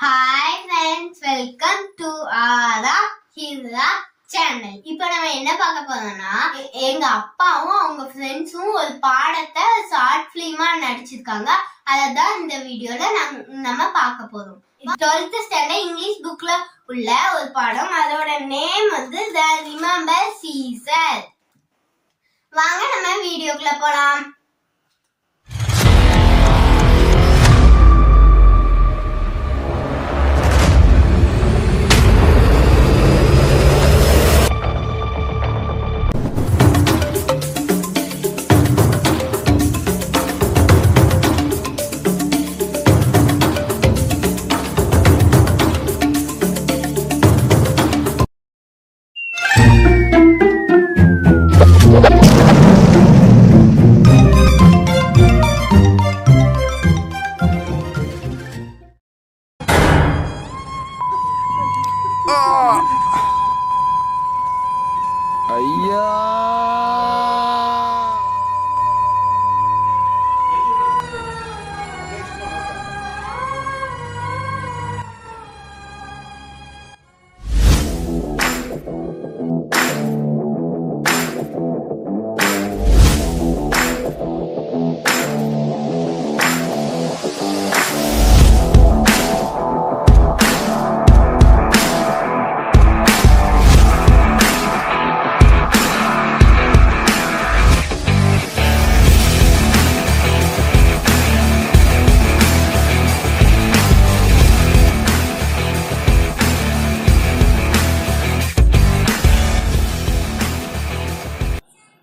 Hi friends, welcome to ஆரா Heera channel. இப்போ நம்ம என்ன பார்க்க போறோம்னா, எங்க அப்பாவும் அவங்க ஃப்ரெண்ட்ஸும் ஒரு பாடத்தை ஷார்ட் ஃபிலிமா நடிச்சிருக்காங்க. அதான் இந்த வீடியோல நம்ம பார்க்க போறோம். 12th ஸ்டாண்டர்ட் இங்கிலீஷ் புக்ல உள்ள ஒரு பாடம். அதோட நேம் வந்து த ரிமெம்பர் சீசர். வாங்க நம்ம வீடியோக்குள்ள போலாம். ஐயா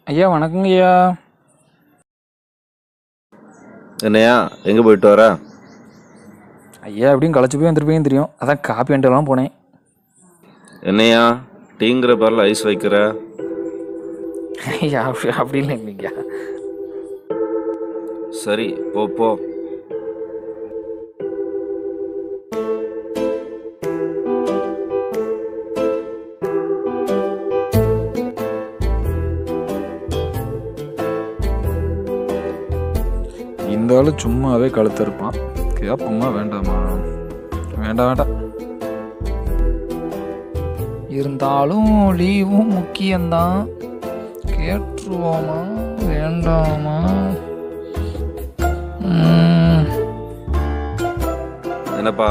ஐயா வணக்கங்க ஐயா. என்னையா எங்கே போயிட்டு வர? ஐயா எப்படியும் களைச்சி போய் வந்துருப்பேன்னு தெரியும், அதான் காப்பி அண்டெல்லாம் போனேன். என்னையா டீங்கிற பேரில் ஐஸ் வைக்கிற? ஐயா அப்படி இல்லைங்க ஐயா. சரி போ போ. இந்த ஆள் சும்மாவே கழுத்து இருப்பான். கேட்போமா வேண்டாமா? வேண்டாம் வேண்டாம். இருந்தாலும் லீவும் முக்கியம்தான். கேட்டுருவோமா வேண்டாமா? என்னப்பா?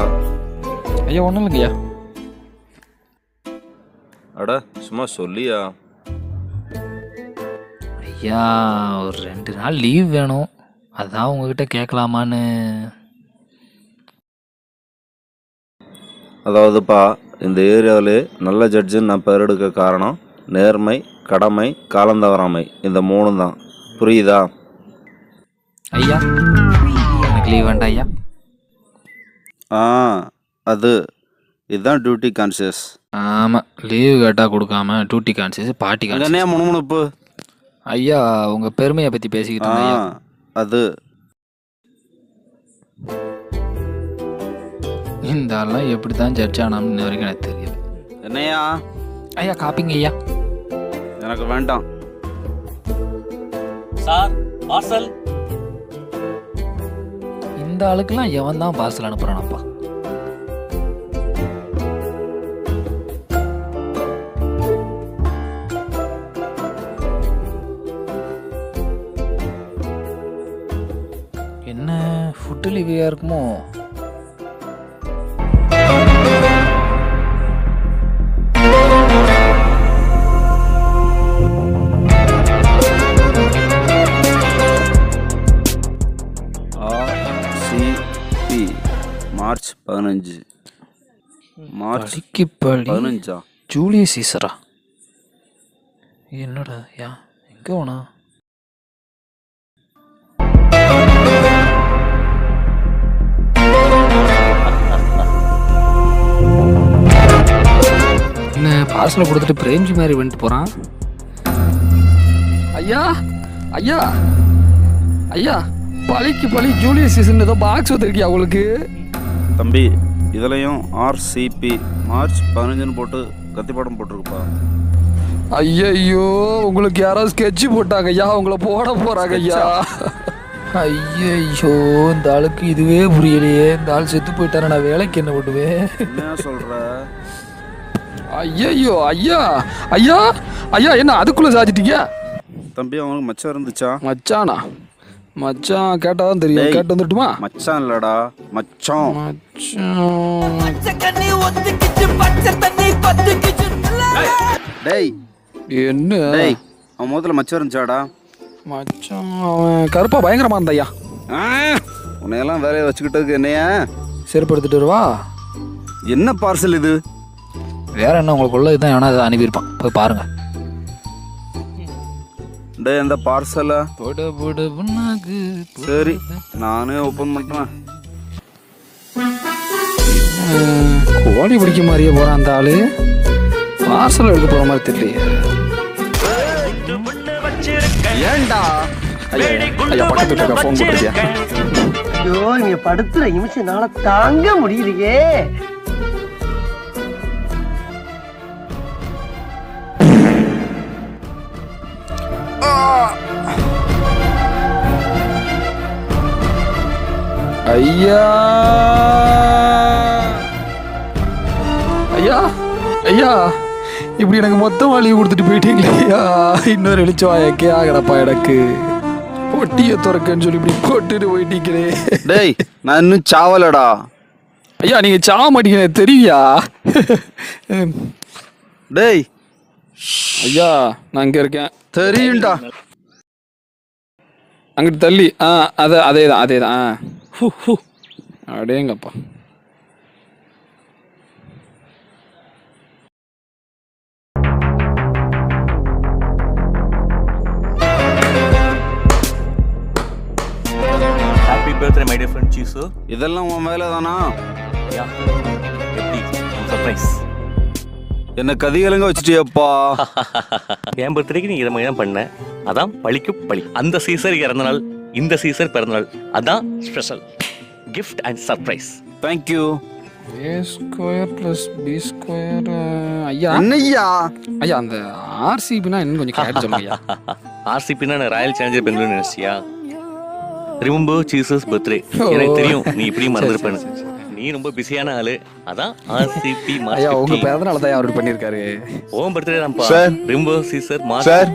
ஐயா ஒன்றும் இல்லைங்கய்யா. அட சும்மா சொல்லியா? ஐயா ஒரு 2 நாள் லீவ் வேணும், அதான் உங்ககிட்ட கேட்கலாமான்னு. அதாவதுப்பா, இந்த ஏரியாவிலே நல்ல ஜட்ஜுன்னு நான் பேர் எடுக்க காரணம் நேர்மை, கடமை, காலந்தவறாமை, இந்த 3 தான். புரியுதா? ஐயா எனக்கு லீவ் வேண்டாம் ஐயா. இதுதான் டியூட்டி கான்சியஸ். ஆமாம், லீவு கேட்டால் கொடுக்காம டியூட்டி கான்சியஸ், பார்ட்டி கான்சியஸ். என்னையா முணுமுணுப்பு? ஐயா உங்கள் பெருமையை பற்றி பேசிக்கிட்டு இருந்தேன் ஐயா. அது இந்த ஆள்லாம் எப்படி தான் ஜட்ஜ் ஆனான்னு இன்ன வரைக்கும் எனக்கு தெரியல. என்னையா? ஐயா காப்பிங்க ஐயா. எனக்கு வேண்டாம் சார். பார்சல். இந்த ஆளுக்கெல்லாம் எவன் தான் பார்சல் அனுப்புகிறானப்பா? என்ன ஃபுட்டு லிவியாக இருக்குமோ? RCP March 15. மார்ச் 15 ஜூலியஸ் சீசரா? என்னடா யா எங்கே போனா? என்ன பார்சலை கொடுத்துட்டு பிரேம்ஜி மாதிரி வந்துட்டு போகிறான்? ஐயா ஐயா ஐயா, பழிக்கு பழி ஜூலியஸ் சீசன் ஏதோ பாக்ஸ் வந்துருக்கியா உங்களுக்கு? தம்பி, இதுலையும் RCP மார்ச் 15 போட்டு கத்திப்பாடம் போட்டிருக்குப்பா. ஐயோ உங்களுக்கு யாராவது ஸ்கெட்ச் போட்டாங்க ஐயா, உங்களை போட போறாங்க ஐயா. ஐயோ இந்த ஆளுக்கு இதுவே புரியலையே. இந்த ஆள் செத்து போயிட்டார, நான் வேலைக்கு என்ன பண்ணுவேன்? என்ன சொல்ற? ஐயோ ஐயா ஐயா ஐயா, என்ன அதுக்குள்ள சாதிட்டீங்க? தம்பி அவனுக்கு மச்சான் இருந்துச்சா? மச்சானா? மச்சான் கேட்டாதான் தெரியும். டேய். கேட்டு வந்துட்டுமா? மச்சான் இல்லடா, மச்சான். டேய் என்ன டேய், அவன் முதல்ல மச்சான் இருந்துச்சாடா? மச்சான் அவன் கருப்பா பயங்கரமா இருந்தாயா. உன்னையெல்லாம் வேலையை வச்சுக்கிட்டதுக்கு என்னையா? செருப்பு எடுத்துட்டு வருவா. என்ன பார்சல் இது? வேற என்ன உங்களுக்குள்ள இதுதான் எவனா அதை அனுப்பியிருப்பான், போய் பாருங்க. டேய் இந்த பார்சலை போட போட புண்ணாக்கு. சரி நானே ஓப்பன் பண்ணுறேன். கோழி பிடிக்க மாதிரியே போறான் அந்த ஆளு. பார்சல் எடுக்க போற மாதிரி தெரியலையே. ஏன்டா? ஐயா ஐயா, பக்கத்து வீட்டுல ஃபோன் போட்டுருக்கியா? ஐயோ இங்க படுத்துற நிமிஷம்னால தாங்க முடியலையே. ஐயா ஐயா ஐயா, இப்படி எனக்கு மொத்தமா லீவ் கொடுத்துட்டு போயிட்டீங்களே ஐயா. இன்னொரு எழுச்சவாயக்கே ஆகடப்பா எனக்கு. பொட்டியை துறக்கன்னு சொல்லி இப்படி போட்டுட்டு போயிட்டீங்களே. டேய் நான் இன்னும் சாவலடா. ஐயா நீங்க சாவ மாட்டீங்க தெரியா? டேய் ஐயா நான் இங்க இருக்கேன். தெரியும்டா. அங்கிட்டு தள்ளி. அதேதான். அடேங்கப்பா. Happy birthday, my dear friend Chisu. இதெல்லாம் உன் வேலை தானா? Yeah. எப்படி? சர்ப்ரைஸ். என்ன கதிகலங்க வச்சுட்டியப்பா. என் பர்த்டேக்கு நீ இதை மாதிரி தான் பண்ண. அதான் பழிக்கு பழி. அந்த சீசர் இறந்த நாள், இந்த சீசர் பிறந்த நாள். அதான் special gift and surprise. Thank you. a square plus B square. ஐயா என்னய்யா? ஐயா அந்த ஆர்சிபினா இன்னும் கொஞ்சம் கேட்டு சொல்லுங்க ஐயா. ஆர்சிபின்னா நான் ராயல் சேலஞ்சர் பெங்களூர் நினைச்சியா? Remember Jesus birthday. எனக்கு தெரியும் நீ இப்படியும் மறந்துருப்பேன்னு. நீ ரொம்ப பிஸியான ஆளு. அதான் ஆர்சிபி ஐயா உங்க மார்ச். பிறந்தநாள் தான் அவர் பண்ணியிருக்காரு. ஓம் பர்த்டே தான்ப்பா. Sir. Remember Caesar March. Sir